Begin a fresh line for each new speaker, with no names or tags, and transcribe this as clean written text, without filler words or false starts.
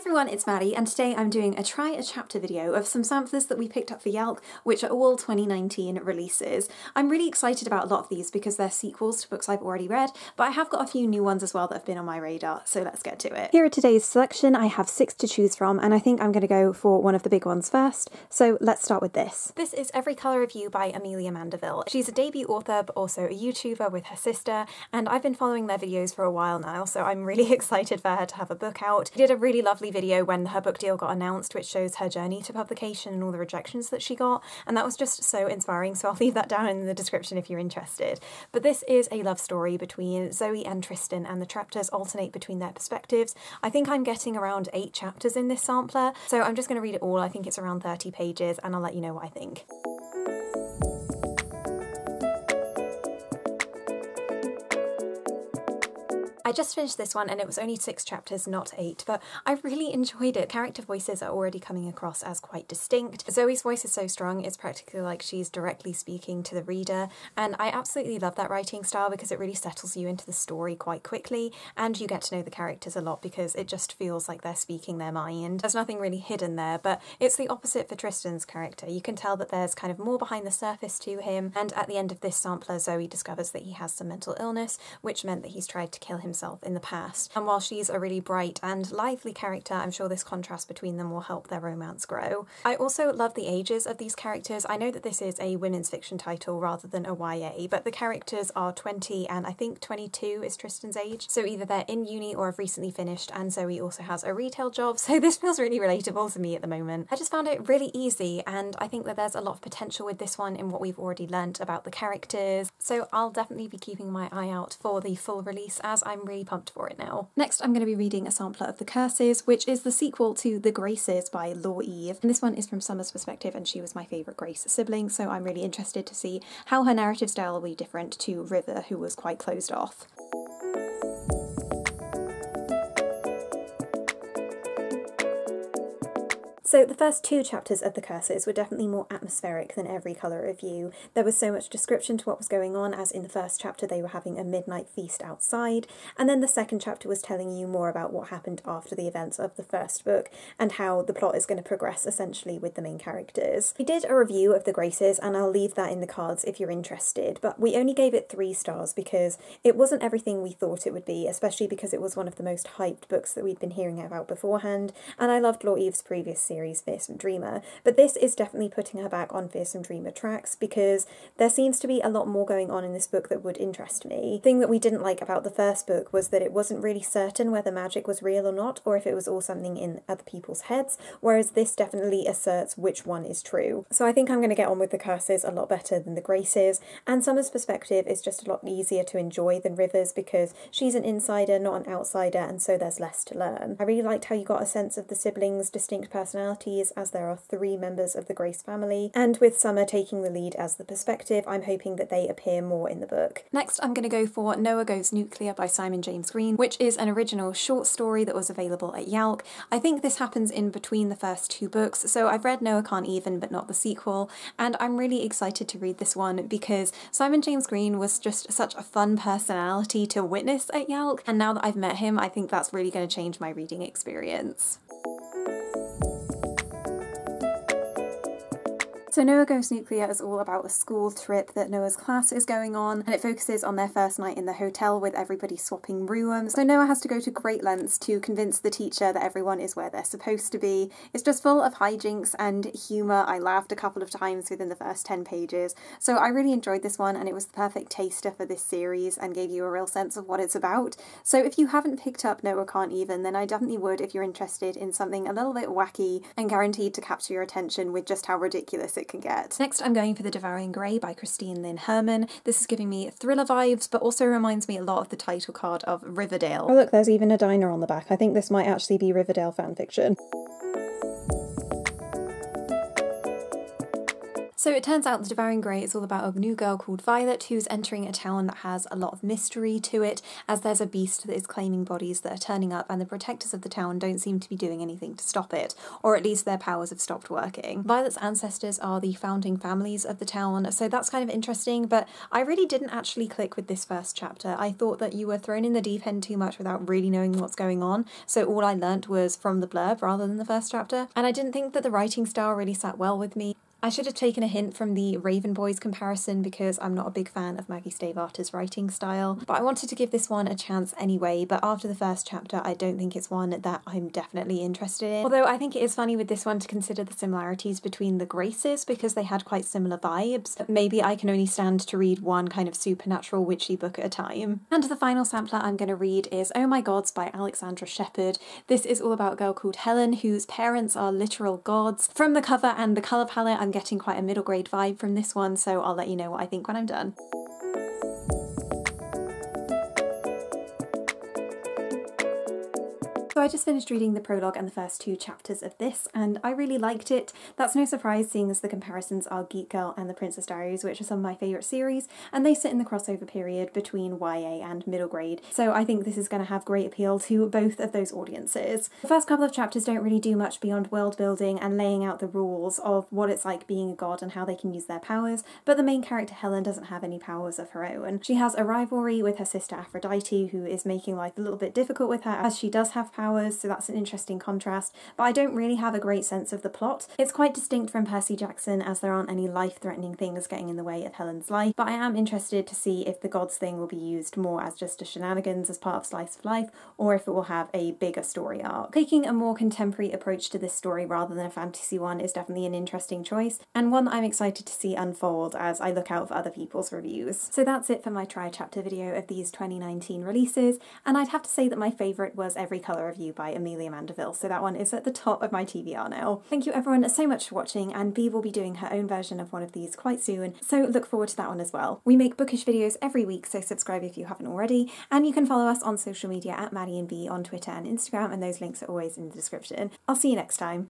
everyone, it's Maddie, and today I'm doing a try a chapter video of some samplers that we picked up for YALC, which are all 2019 releases. I'm really excited about a lot of these because they're sequels to books I've already read, but I have got a few new ones as well that have been on my radar, so let's get to it. Here are today's selection. I have 6 to choose from, and I think I'm going to go for one of the big ones first, so let's start with this. This is Every Colour of You by Amelia Mandeville. She's a debut author, but also a YouTuber with her sister, and I've been following their videos for a while now, so I'm really excited for her to have a book out. She did a really lovely video when her book deal got announced, which shows her journey to publication and all the rejections that she got, and that was just so inspiring, so I'll leave that down in the description if you're interested. But this is a love story between Zoe and Tristan, and the chapters alternate between their perspectives. I think I'm getting around 8 chapters in this sampler, so I'm just going to read it all. I think it's around 30 pages, and I'll let you know what I think. I just finished this one and it was only 6 chapters, not 8, but I really enjoyed it. Character voices are already coming across as quite distinct. Zoe's voice is so strong, it's practically like she's directly speaking to the reader, and I absolutely love that writing style because it really settles you into the story quite quickly, and you get to know the characters a lot because it just feels like they're speaking their mind. There's nothing really hidden there, but it's the opposite for Tristan's character. You can tell that there's kind of more behind the surface to him, and at the end of this sampler, Zoe discovers that he has some mental illness, which meant that he's tried to kill himself in the past. And while she's a really bright and lively character, I'm sure this contrast between them will help their romance grow. I also love the ages of these characters. I know that this is a women's fiction title rather than a YA, but the characters are 20 and I think 22 is Tristan's age. So either they're in uni or have recently finished, and Zoe also has a retail job, so this feels really relatable to me at the moment. I just found it really easy, and I think that there's a lot of potential with this one in what we've already learnt about the characters, so I'll definitely be keeping my eye out for the full release as I'm really pumped for it now. Next, I'm going to be reading a sampler of The Curses, which is the sequel to The Graces by Laure Eve. And this one is from Summer's perspective, and she was my favourite Grace sibling, so I'm really interested to see how her narrative style will be different to River, who was quite closed off. So the first 2 chapters of The Curses were definitely more atmospheric than Every Colour of You. There was so much description to what was going on, as in the first chapter they were having a midnight feast outside, and then the second chapter was telling you more about what happened after the events of the first book and how the plot is going to progress essentially with the main characters. We did a review of The Graces, and I'll leave that in the cards if you're interested, but we only gave it 3 stars because it wasn't everything we thought it would be, especially because it was one of the most hyped books that we'd been hearing about beforehand, and I loved Laure Eve's previous series, Fearsome Dreamer, but this is definitely putting her back on Fearsome Dreamer tracks because there seems to be a lot more going on in this book that would interest me. The thing that we didn't like about the first book was that it wasn't really certain whether magic was real or not, or if it was all something in other people's heads, whereas this definitely asserts which one is true. So I think I'm going to get on with The Curses a lot better than The Graces, and Summer's perspective is just a lot easier to enjoy than River's because she's an insider, not an outsider, and so there's less to learn. I really liked how you got a sense of the siblings' distinct personalities, as there are 3 members of the Grace family, and with Summer taking the lead as the perspective, I'm hoping that they appear more in the book. Next, I'm going to go for Noah Goes Nuclear by Simon James Green, which is an original short story that was available at YALC. I think this happens in between the first 2 books, so I've read Noah Can't Even but not the sequel, and I'm really excited to read this one because Simon James Green was just such a fun personality to witness at YALC, and now that I've met him, I think that's really going to change my reading experience. So Noah Goes Nuclear is all about a school trip that Noah's class is going on, and it focuses on their first night in the hotel with everybody swapping rooms. So Noah has to go to great lengths to convince the teacher that everyone is where they're supposed to be. It's just full of hijinks and humour. I laughed a couple of times within the first 10 pages. So I really enjoyed this one, and it was the perfect taster for this series and gave you a real sense of what it's about. So if you haven't picked up Noah Can't Even, then I definitely would if you're interested in something a little bit wacky and guaranteed to capture your attention with just how ridiculous it can get. Next, I'm going for The Devouring Grey by Lynn Herman. This is giving me thriller vibes, but also reminds me a lot of the title card of Riverdale. Oh look, there's even a diner on the back. I think this might actually be Riverdale fanfiction. So it turns out the Devouring Grey is all about a new girl called Violet who's entering a town that has a lot of mystery to it, as there's a beast that is claiming bodies that are turning up and the protectors of the town don't seem to be doing anything to stop it, or at least their powers have stopped working. Violet's ancestors are the founding families of the town, so that's kind of interesting, but I really didn't actually click with this first chapter. I thought that you were thrown in the deep end too much without really knowing what's going on, so all I learnt was from the blurb rather than the first chapter, and I didn't think that the writing style really sat well with me. I should have taken a hint from the Raven Boys comparison because I'm not a big fan of Maggie Stavarter's writing style, but I wanted to give this one a chance anyway, but after the first chapter I don't think it's one that I'm definitely interested in. Although I think it is funny with this one to consider the similarities between the Graces because they had quite similar vibes. Maybe I can only stand to read one kind of supernatural witchy book at a time. And the final sampler I'm going to read is Oh My Gods by Alexandra Sheppard. This is all about a girl called Helen whose parents are literal gods. From the cover and the colour palette I'm getting quite a middle grade vibe from this one, so I'll let you know what I think when I'm done. So I just finished reading the prologue and the first 2 chapters of this, and I really liked it. That's no surprise seeing as the comparisons are Geek Girl and The Princess Diaries, which are some of my favourite series, and they sit in the crossover period between YA and middle grade, so I think this is going to have great appeal to both of those audiences. The first couple of chapters don't really do much beyond world building and laying out the rules of what it's like being a god and how they can use their powers, but the main character Helen doesn't have any powers of her own. She has a rivalry with her sister Aphrodite, who is making life a little bit difficult with her as she does have powers, so that's an interesting contrast, but I don't really have a great sense of the plot. It's quite distinct from Percy Jackson as there aren't any life-threatening things getting in the way of Helen's life, but I am interested to see if the gods thing will be used more as just a shenanigans as part of Slice of Life, or if it will have a bigger story arc. Taking a more contemporary approach to this story rather than a fantasy one is definitely an interesting choice, and one that I'm excited to see unfold as I look out for other people's reviews. So that's it for my try-chapter video of these 2019 releases, and I'd have to say that my favourite was Every Colour of You by Amelia Mandeville, so that one is at the top of my TBR now. Thank you everyone so much for watching, and Bea will be doing her own version of one of these quite soon, so look forward to that one as well. We make bookish videos every week, so subscribe if you haven't already, and you can follow us on social media at Maddie and Bea on Twitter and Instagram, and those links are always in the description. I'll see you next time.